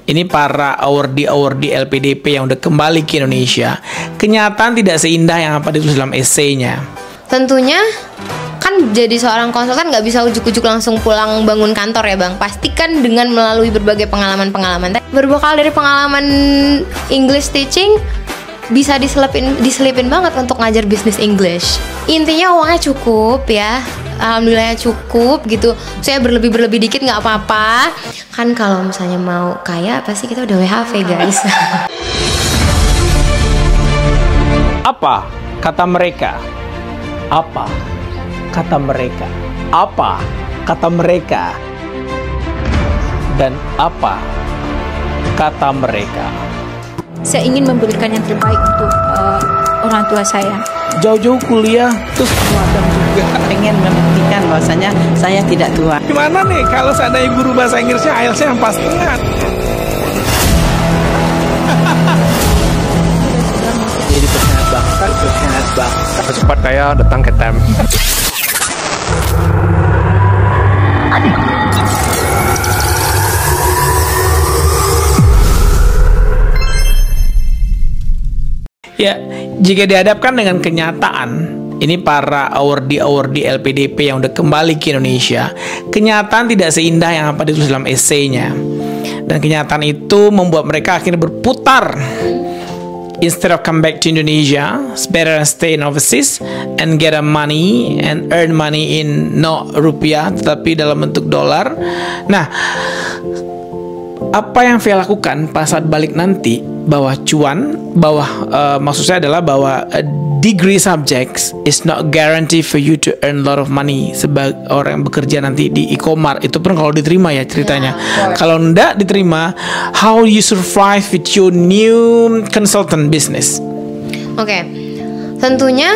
ini para awardee LPDP yang udah kembali ke Indonesia, kenyataan tidak seindah yang apa ditulis dalam esainya. Tentunya kan jadi seorang konsultan nggak bisa ujuk-ujuk langsung pulang bangun kantor ya Bang. Pastikan dengan melalui berbagai pengalaman-pengalaman. Berbekal dari pengalaman English teaching, bisa diselipin banget untuk ngajar bisnis English. Intinya uangnya cukup ya, alhamdulillah cukup gitu. Saya berlebih dikit nggak apa-apa. Kan kalau misalnya mau kaya pasti kita udah WHV guys. Apa kata mereka? Apa kata mereka? Apa kata mereka? Dan apa kata mereka? Saya ingin memberikan yang terbaik untuk orang tua saya. Jauh-jauh kuliah, terus magang juga. Pengen membuktikan bahwasanya saya tidak tua. Gimana nih kalau seandainya guru bahasa Inggrisnya IELTS-nya yang pas tengah? Jadi pengkhianat bangsa. Cepat kaya datang ke TEM. Ya, jika dihadapkan dengan kenyataan, ini para awardee LPDP yang udah kembali ke Indonesia, kenyataan tidak seindah yang apa ditulis dalam esainya. Dan kenyataan itu membuat mereka akhirnya berputar. Instead of come back to Indonesia, it's better stay in overseas and get a money and earn money in not rupiah, tetapi dalam bentuk dolar. Nah, apa yang saya lakukan pas saat balik nanti, bahwa maksud saya adalah bahwa degree subjects is not guarantee for you to earn a lot of money sebagai orang yang bekerja nanti di e-commerce. Itu pun kalau diterima ya ceritanya. Kalau enggak diterima, how you survive with your new consultant business? Oke. Tentunya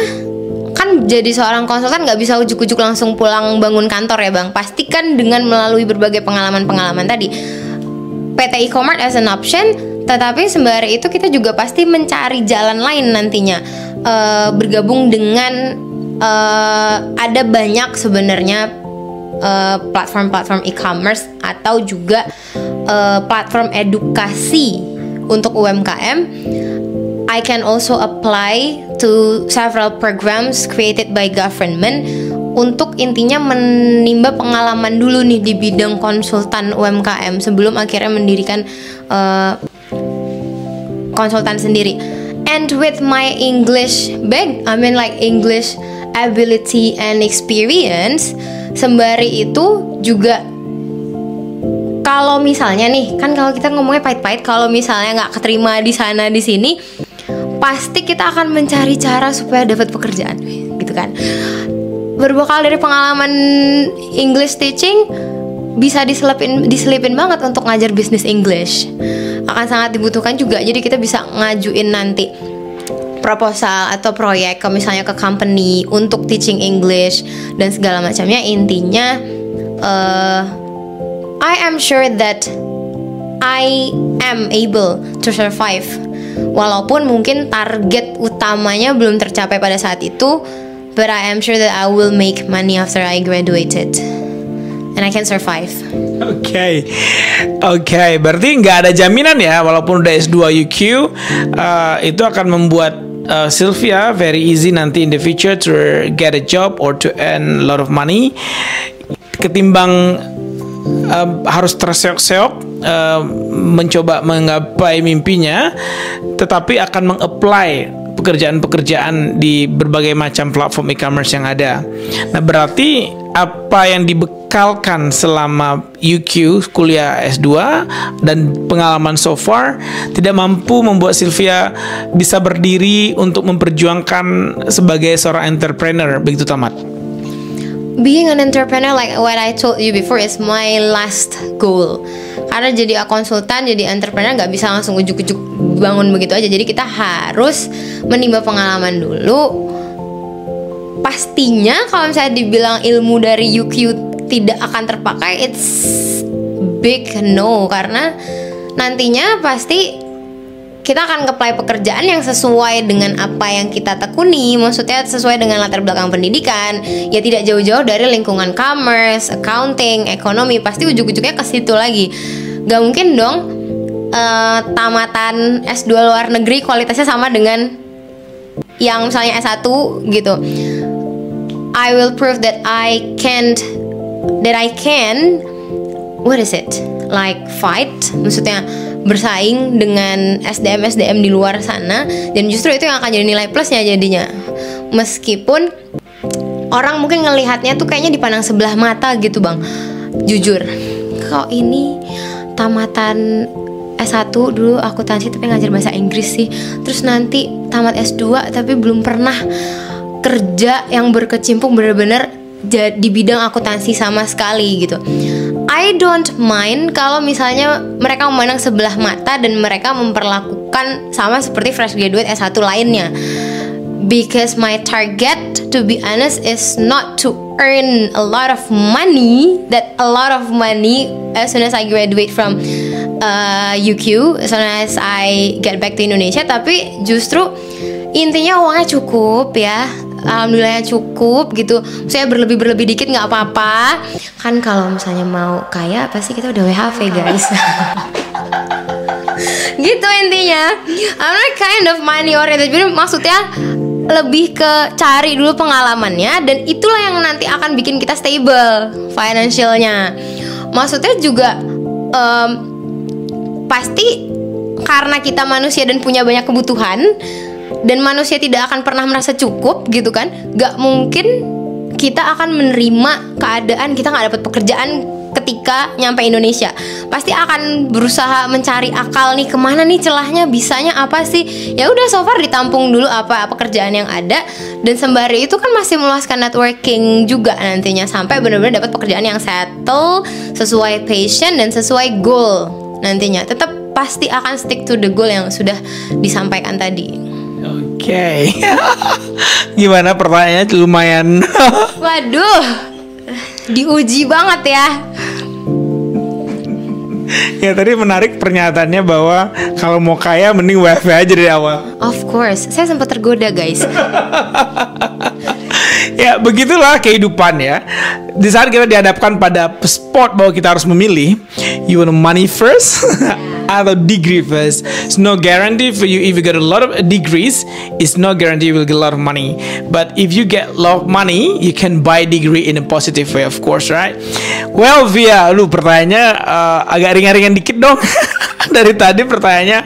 kan jadi seorang konsultan nggak bisa ujuk-ujuk langsung pulang bangun kantor ya Bang. Pastikan dengan melalui berbagai pengalaman-pengalaman tadi. PT e-commerce as an option, tetapi sembari itu kita juga pasti mencari jalan lain nantinya. Bergabung dengan ada banyak sebenarnya platform e-commerce atau juga platform edukasi untuk UMKM. I can also apply to several programs created by government untuk intinya menimba pengalaman dulu nih di bidang konsultan UMKM sebelum akhirnya mendirikan konsultan sendiri. And with my English English ability and experience, sembari itu juga kalau misalnya nih, kan kalau kita ngomongnya pahit-pahit, kalau misalnya nggak keterima di sana di sini, pasti kita akan mencari cara supaya dapat pekerjaan, gitu kan. Berbekal dari pengalaman English teaching, bisa diselipin banget untuk ngajar bisnis English. Akan sangat dibutuhkan juga. Jadi kita bisa ngajuin nanti proposal atau proyek misalnya ke company untuk teaching English dan segala macamnya. Intinya I am sure that I am able to survive. Walaupun mungkin target utamanya belum tercapai pada saat itu, but I am sure that I will make money after I graduated and I can survive. Oke, berarti nggak ada jaminan ya, walaupun udah S2 UQ, itu akan membuat Sylvia very easy nanti in the future to get a job or to earn a lot of money, ketimbang harus terseok-seok mencoba menggapai mimpinya, tetapi akan meng-apply pekerjaan-pekerjaan di berbagai macam platform e-commerce yang ada. Nah, berarti apa yang dibekalkan selama UQ kuliah S2 dan pengalaman so far tidak mampu membuat Sylvia bisa berdiri untuk memperjuangkan sebagai seorang entrepreneur, begitu tamat. Being an entrepreneur, like what I told you before, is my last goal. Karena jadi konsultan, jadi entrepreneur nggak bisa langsung ujuk-ujuk bangun begitu aja. Jadi kita harus menimba pengalaman dulu. Pastinya kalau misalnya dibilang ilmu dari UQ tidak akan terpakai, it's big no. Karena nantinya pasti kita akan apply pekerjaan yang sesuai dengan apa yang kita tekuni. Maksudnya sesuai dengan latar belakang pendidikan. Ya tidak jauh-jauh dari lingkungan commerce, accounting, ekonomi. Pasti ujung-ujungnya ke situ lagi. Gak mungkin dong tamatan S2 luar negeri kualitasnya sama dengan yang misalnya S1 gitu. I will prove that I can what is it? Like fight, maksudnya bersaing dengan SDM di luar sana, dan justru itu yang akan jadi nilai plusnya jadinya. Meskipun orang mungkin ngelihatnya tuh kayaknya dipandang sebelah mata gitu bang. Jujur, kok ini tamatan S1 dulu akuntansi tapi ngajar bahasa Inggris sih, terus nanti tamat S2 tapi belum pernah kerja yang berkecimpung benar-benar di bidang akuntansi sama sekali gitu. I don't mind kalau misalnya mereka memandang sebelah mata dan mereka memperlakukan sama seperti fresh graduate S1 lainnya. Because my target, to be honest, is not to earn a lot of money. As soon as I graduate from UQ, as soon as I get back to Indonesia. Tapi justru intinya uangnya cukup ya. Alhamdulillah cukup gitu. Saya berlebih dikit nggak apa-apa. Kan kalau misalnya mau kaya pasti kita udah WHV guys. Gitu intinya. I'm not kind of money oriented. Jadi maksudnya lebih ke cari dulu pengalamannya, dan itulah yang nanti akan bikin kita stable financialnya. Maksudnya juga pasti karena kita manusia dan punya banyak kebutuhan, dan manusia tidak akan pernah merasa cukup gitu kan. Gak mungkin kita akan menerima keadaan kita gak dapat pekerjaan ketika nyampe Indonesia. Pasti akan berusaha mencari akal nih, kemana nih celahnya, bisanya apa sih. Ya udah, so far ditampung dulu apa pekerjaan yang ada, dan sembari itu kan masih meluaskan networking juga nantinya sampai benar-benar dapat pekerjaan yang settle sesuai passion dan sesuai goal. Nantinya tetap pasti akan stick to the goal yang sudah disampaikan tadi. Oke. Gimana pertanyaannya, lumayan. Waduh, diuji banget ya. Ya tadi menarik pernyataannya bahwa kalau mau kaya mending WFH aja dari awal. Of course, saya sempat tergoda guys. Ya begitulah kehidupan ya. Di saat kita dihadapkan pada spot bahwa kita harus memilih, you want money first atau degree first. It's no guarantee for you if you get a lot of degrees, it's no guarantee you will get a lot of money. But if you get a lot of money, you can buy degree in a positive way, of course, right? Well, Via, lu pertanyaannya agak ringan-ringan dikit dong. Dari tadi pertanyaannya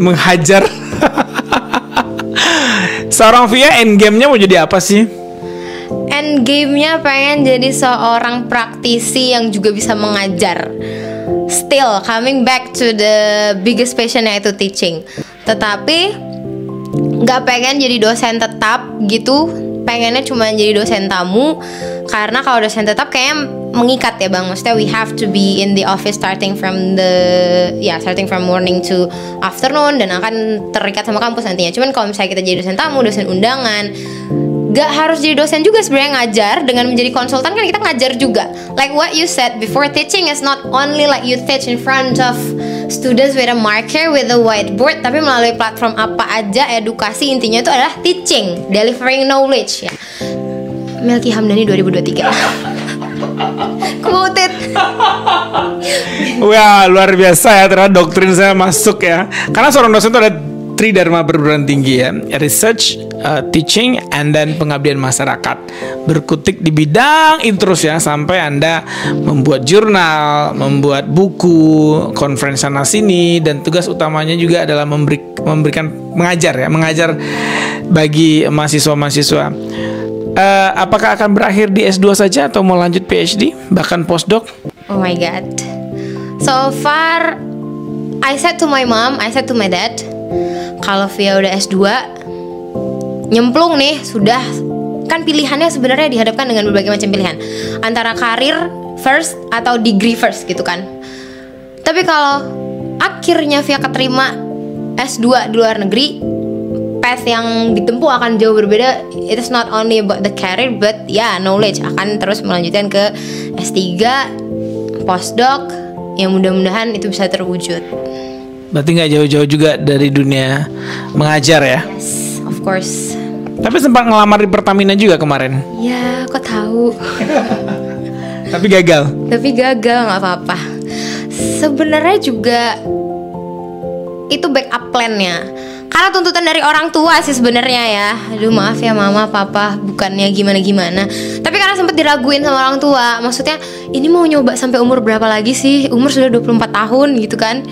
menghajar. Seorang Via endgame-nya mau jadi apa sih? Endgame-nya pengen jadi seorang praktisi yang juga bisa mengajar. Still coming back to the biggest passion, yaitu teaching. Tetapi gak pengen jadi dosen tetap gitu. Pengennya cuma jadi dosen tamu. Karena kalau dosen tetap kayaknya mengikat ya bang. Maksudnya we have to be in the office starting from morning to afternoon, dan akan terikat sama kampus nantinya. Cuman kalau misalnya kita jadi dosen tamu, dosen undangan, gak harus jadi dosen juga sebenarnya ngajar. Dengan menjadi konsultan kan kita ngajar juga. Like what you said before, teaching is not only like you teach in front of students with a marker, with a whiteboard, tapi melalui platform apa aja, edukasi intinya itu adalah teaching, delivering knowledge ya. Melki Hamdani 2023. Quoted. Wah, luar biasa ya, ternyata doktrin saya masuk ya. Karena seorang dosen itu ada tridharma perguruan tinggi ya: research, teaching, and then pengabdian masyarakat. Berkutik di bidang itu terus ya, sampai Anda membuat jurnal, membuat buku, konferensi sana sini, dan tugas utamanya juga adalah mengajar bagi mahasiswa-mahasiswa. Apakah akan berakhir di S2 saja atau mau lanjut PhD bahkan postdoc? Oh my god. So far I said to my mom, I said to my dad, kalau Via udah S2 nyemplung nih, sudah kan pilihannya sebenarnya dihadapkan dengan berbagai macam pilihan, antara karir first atau degree first gitu kan. Tapi kalau akhirnya Via keterima S2 di luar negeri, path yang ditempuh akan jauh berbeda. It is not only about the career but knowledge. Akan terus melanjutkan ke S3, postdoc, yang mudah-mudahan itu bisa terwujud. Berarti nggak jauh-jauh juga dari dunia mengajar ya? Yes, of course. Tapi sempat ngelamar di Pertamina juga kemarin. Ya, kok tahu. Tapi gagal. Tapi gagal, nggak apa-apa. Sebenarnya juga itu backup plan-nya. Karena tuntutan dari orang tua sih sebenarnya ya. Aduh maaf ya mama, papa, bukannya gimana-gimana. Tapi karena sempat diraguin sama orang tua. Maksudnya ini mau nyoba sampai umur berapa lagi sih? Umur sudah 24 tahun gitu kan.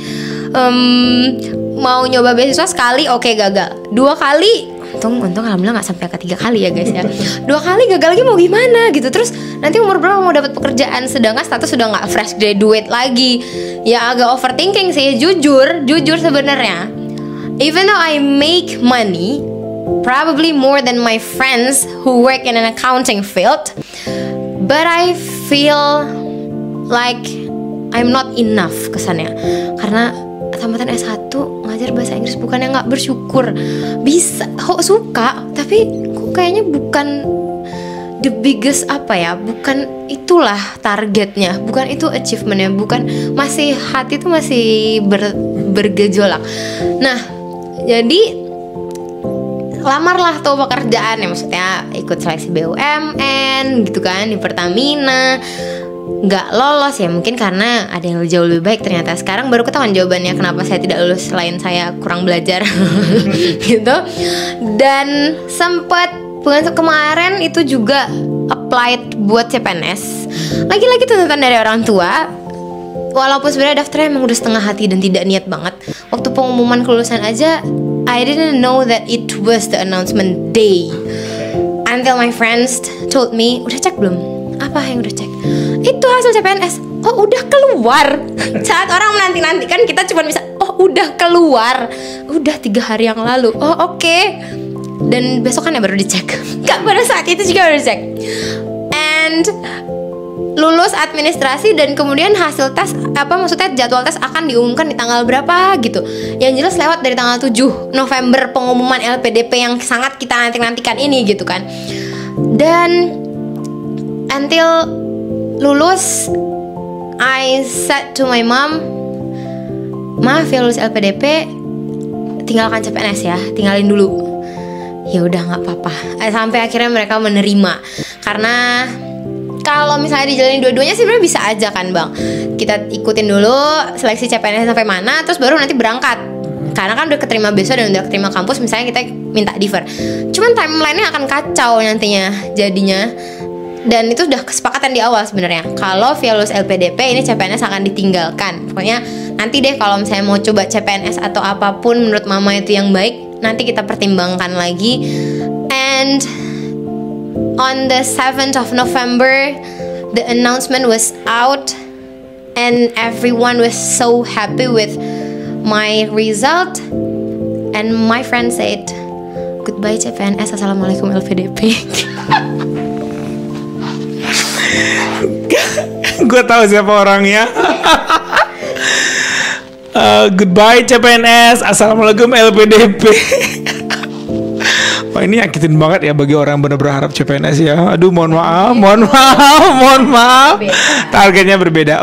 Mau nyoba beasiswa sekali, oke, gagal. 2 kali, untung alhamdulillah gak sampai ke 3 kali ya guys ya. 2 kali gagal lagi mau gimana gitu. Terus nanti umur berapa mau dapat pekerjaan, sedangkan status sudah gak fresh graduate lagi. Ya agak overthinking sih, jujur sebenarnya. Even though I make money, probably more than my friends who work in an accounting field, but I feel like I'm not enough kesannya. Karena tamatan S1 ngajar bahasa Inggris bukannya nggak bersyukur, bisa suka, tapi kok kayaknya bukan the biggest bukan itulah targetnya, bukan itu achievementnya, bukan, masih hati tuh masih bergejolak. Nah, jadi lamarlah tuh pekerjaan ya, maksudnya ikut seleksi BUMN gitu kan di Pertamina. Nggak lolos ya, mungkin karena ada yang jauh lebih baik. Ternyata sekarang baru ketahuan jawabannya kenapa saya tidak lulus, selain saya kurang belajar gitu. Dan sempat bulan kemarin itu juga applied buat CPNS. Lagi-lagi tuntutan dari orang tua. Walaupun sebenarnya daftarnya emang udah setengah hati dan tidak niat banget. Waktu pengumuman kelulusan aja, I didn't know that it was the announcement day until my friends told me, udah cek belum? Apa yang udah cek? Itu hasil CPNS. Oh udah keluar. Saat orang menanti-nanti kan kita cuma bisa, oh udah keluar, udah 3 hari yang lalu. Oh oke. Dan besokannya baru dicek. Gak pada saat itu juga baru dicek. And lulus administrasi, dan kemudian hasil tes, maksudnya jadwal tes akan diumumkan di tanggal berapa gitu. Yang jelas lewat dari tanggal 7 November pengumuman LPDP yang sangat kita nanti-nantikan ini gitu kan. Dan until lulus, I said to my mom, maaf ya lulus LPDP, tinggalkan CPNS ya, tinggalin dulu. Ya udah nggak apa-apa. Sampai akhirnya mereka menerima, karena kalau misalnya dijalanin dua-duanya sih sebenarnya bisa aja kan bang. Kita ikutin dulu seleksi CPNS sampai mana, terus baru nanti berangkat. Karena kan udah keterima besok dan udah keterima kampus, misalnya kita minta defer. Cuman timelinenya akan kacau nantinya jadinya. Dan itu udah kesepakatan di awal sebenarnya. Kalau via lulus LPDP ini CPNS akan ditinggalkan. Pokoknya nanti deh kalau misalnya mau coba CPNS atau apapun menurut mama itu yang baik, nanti kita pertimbangkan lagi. And on the 7th of November, the announcement was out, and everyone was so happy with my result. And my friend said, goodbye CPNS, assalamualaikum LPDP. Gue tahu siapa orangnya. Goodbye CPNS, assalamualaikum LPDP. Wah ini nyakitin banget ya bagi orang yang benar berharap CPNS ya. Aduh mohon maaf. Targetnya berbeda.